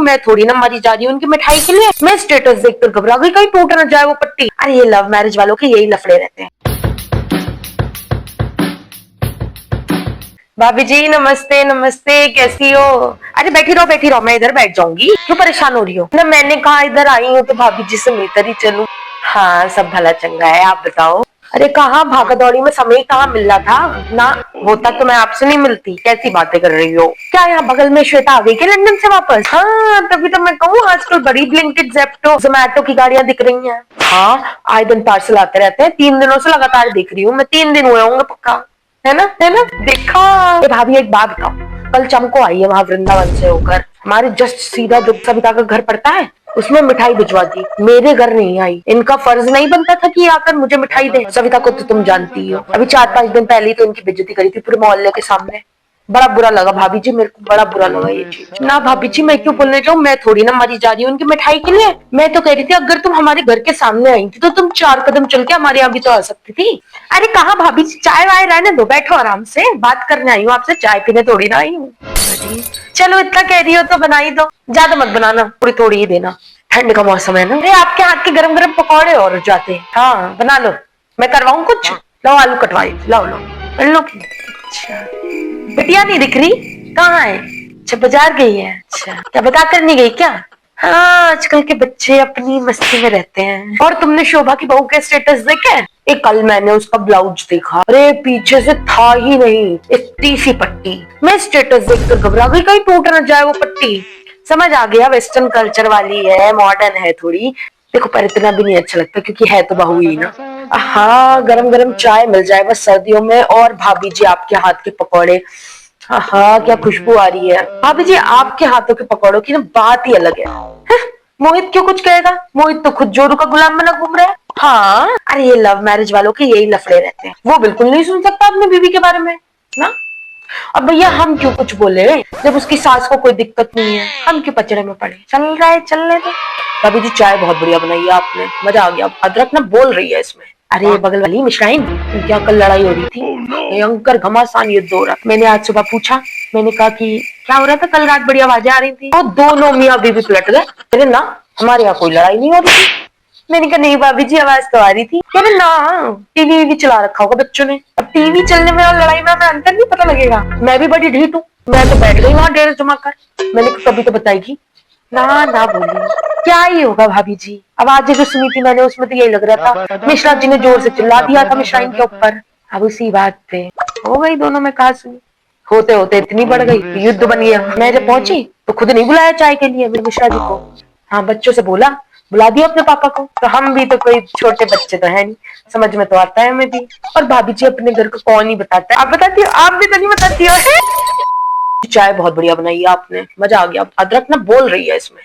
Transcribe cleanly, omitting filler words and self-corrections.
मैं थोड़ी ना मरी जा रही हूँ उनकी मिठाई के लिए। मैं स्टेटस देखकर घबरा गई कहीं टूट न जाए वो पट्टी। अरे ये लव मैरिज वालों के यही लफड़े रहते हैं। भाभी जी नमस्ते नमस्ते, कैसी हो? अरे बैठी रहो, मैं इधर बैठ जाऊंगी। क्यों परेशान हो रही हो? ना मैंने कहा इधर आई हूँ तो भाभी जी से मिलकर ही चलूं। हाँ सब भला चंगा है, आप बताओ। अरे कहाँ भागा दौड़ी में समय कहाँ मिल रहा था ना। होता तो मैं आपसे नहीं मिलती। कैसी बातें कर रही हो? क्या यहाँ बगल में श्वेता आ गई क्या लंदन से वापस? हाँ तभी तो मैं कहूँ आजकल बड़ी ब्लिंकिट ज़ेप्टो जोमैटो की गाड़ियां दिख रही हैं। हाँ आए दिन पार्सल आते रहते हैं, 3 दिनों से लगातार देख रही हूँ मैं। 3 दिन हुए होंगे पक्का, है ना देखा। भाभी एक बात बताओ, कल चमको आई है वहां वृंदावन से होकर, हमारे जस्ट सीधा जो सविता का घर पड़ता है उसमें मिठाई भिजवा दी। मेरे घर नहीं आई। इनका फर्ज नहीं बनता था कि आकर मुझे मिठाई दे? सविता को तो तुम जानती हो, अभी 4-5 दिन पहले ही तो इनकी बेइज्जती करी थी पूरे मोहल्ले के सामने। बड़ा बुरा लगा भाभी जी, मेरे को बड़ा बुरा लगा ये चीज। ना भाभी जी मैं क्यों बोलने जाऊँ, मैं थोड़ी ना मरी जा रही हूँ उनकी मिठाई के लिए। मैं तो कह रही थी अगर तुम हमारे घर के सामने आई थी तो तुम 4 कदम चल के हमारे यहाँ भी तो आ सकती थी। अरे कहाँ भाभी जी, चाय वाय रहने दो, बैठो आराम से, बात करने आई हूँ आपसे, चाय पीने थोड़ी ना आई हूँ। चलो इतना कह रही हो तो बना ही दो, ज्यादा मत बनाना, पूरी थोड़ी ही देना, ठंड का मौसम है ना। अरे आपके हाथ के गरम गरम पकौड़े और जाते हैं। हाँ बना लो, मैं करवाऊँ कुछ? लो आलू कटवाई, लो लो। अच्छा बिटिया नहीं दिख रही, कहाँ है? अच्छा बाजार गई है। अच्छा क्या बता कर नहीं गई क्या? हाँ आजकल के बच्चे अपनी मस्ती में रहते हैं। और तुमने शोभा की बहू के स्टेटस देखे? एक कल मैंने उसका ब्लाउज देखा, अरे पीछे से था ही नहीं, इतनी सी पट्टी। मैं स्टेटस देखकर घबरा गई कहीं टूट न जाए वो पट्टी। समझ आ गया वेस्टर्न कल्चर वाली है, मॉडर्न है थोड़ी। देखो पर इतना भी नहीं अच्छा लगता क्योंकि है तो बहू ही ना। हाँ गरम गरम चाय मिल जाए बस सर्दियों में, और भाभी जी आपके हाथ के पकौड़े, हाँ क्या खुशबू आ रही है। भाभी जी आपके हाथों के पकौड़ों की ना बात ही अलग है। मोहित क्यों कुछ कहेगा? मोहित तो खुद जोरू का गुलाम बना घूम रहा है। हाँ अरे ये लव मैरिज वालों के यही लफड़े रहते हैं। वो बिल्कुल नहीं सुन सकता अपनी बीवी के बारे में ना। अब भैया हम क्यों कुछ बोले जब उसकी सास को कोई दिक्कत नहीं है, हम क्यों पचड़े में पड़े? चल रहा है चलने दो। भाभी जी चाय बहुत बढ़िया बनाई है आपने, मजा आ गया। अदरक ना बोल रही है इसमें। अरे बगल वाली मिश्राइन, क्या कल लड़ाई हो रही थी? भयंकर घमासान युद्ध हो रहा। मैंने आज सुबह पूछा, मैंने कहा कि क्या हो रहा था? कल रात बड़ी आवाजें आ रही थी। और दोनों मियाँ बीवी पलट गए। अरे ना हमारे यहाँ कोई लड़ाई नहीं हो रही थी। मैंने कहा नहीं भाभी जी आवाज तो आ रही थी। कह रहे ना टीवी भी चला रखा होगा बच्चों ने। अब टीवी चलने में और लड़ाई में हमें अंतर नहीं पता लगेगा। मैं भी बड़ी ढीठ हूँ, मैं तो बैठ गई वहां डेढ़ जमा कर। मैंने कभी तो बताएगी ना बोली। क्या ही होगा भाभी जी, अब आज जो सुनी थी मैंने उसमें तो यही लग रहा था मिश्रा जी ने जोर से चिल्ला दिया था मिश्राइन के ऊपर। अब उसी बात पे हो गई दोनों में कहा सुनी। होते होते इतनी बढ़ गई, युद्ध बन गया। मैं जब पहुंची तो खुद नहीं बुलाया चाय के लिए मेरे मिश्रा जी को। हाँ बच्चों से बोला बुला दिया अपने पापा को। तो हम भी तो कोई छोटे बच्चे तो है नहीं, समझ में तो आता है हमें भी। और भाभी जी अपने घर को कौन ही बताता है? आप बताती हो? आप भी तो नहीं बताती हो। चाय बहुत बढ़िया बनाई है आपने, मजा आ गया। अदरक ना बोल रही है इसमें।